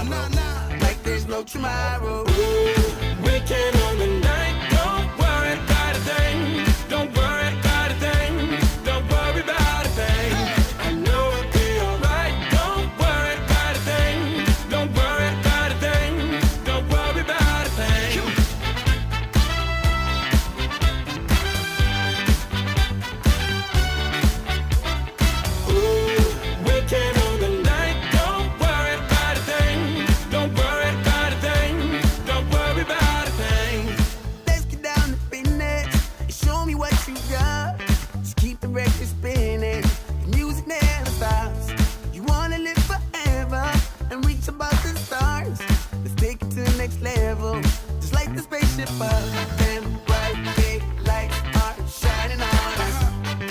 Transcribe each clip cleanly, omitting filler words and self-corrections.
tomorrow. Like there's no tomorrow. Weekend on the night, don't worry about a thing. Don't worry about a thing. Don't worry about a thing. I know it'll be alright. Don't worry about a thing. Don't worry about a thing. Don't worry about a thing. Weekend on the night, don't worry about a thing. Don't worry about a thing. Don't worry about a thing. Let's get down to business and show me what you got. Just keep the record spinning. The music never stops. You wanna live forever and reach above the stars. Let's take it to the next level. Just like the spaceship up. Them bright big lights are shining on us.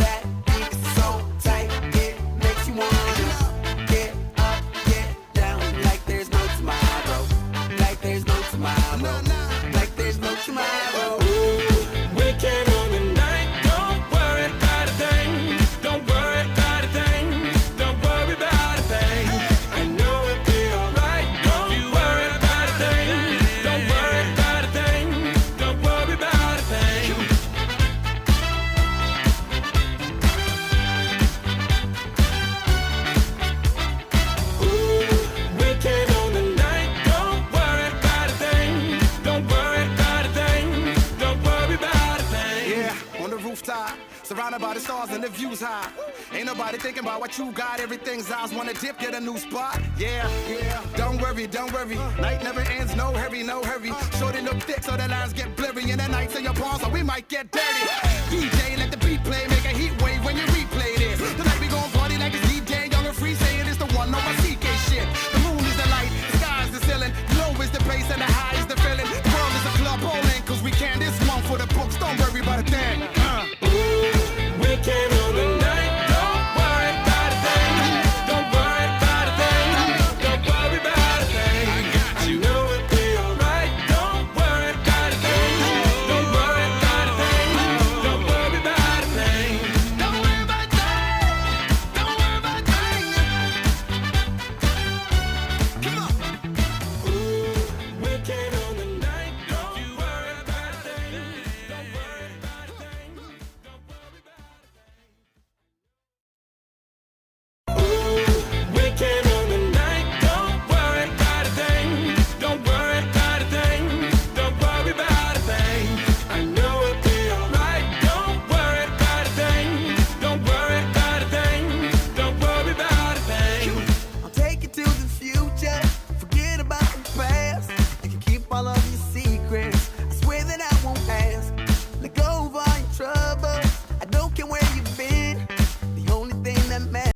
That beat is so tight, it makes you wanna get up, get down. Like there's no tomorrow. Like there's no tomorrow. Like there's no tomorrow. Weekend on the night, don't worry about a thing. Don't worry about a thing. Don't worry about a thing. I know it'll be alright. Don't worry about a thing. Don't worry about a thing. Don't worry about a thing. Weekend on the night, don't worry about a thing. Don't worry about a thing. Don't worry about a thing. Yeah, on the rooftop, surrounded by the stars and the views high. Ain't nobody thinking about what you got. Everything's eyes wanna dip, get a new spot. Yeah, yeah. Don't worry, don't worry. Night never ends, no hurry, no hurry. Shorty look thick, so the lines get blurry. And the nights in your palms, so we might get dirty. DJ, let the beat play, make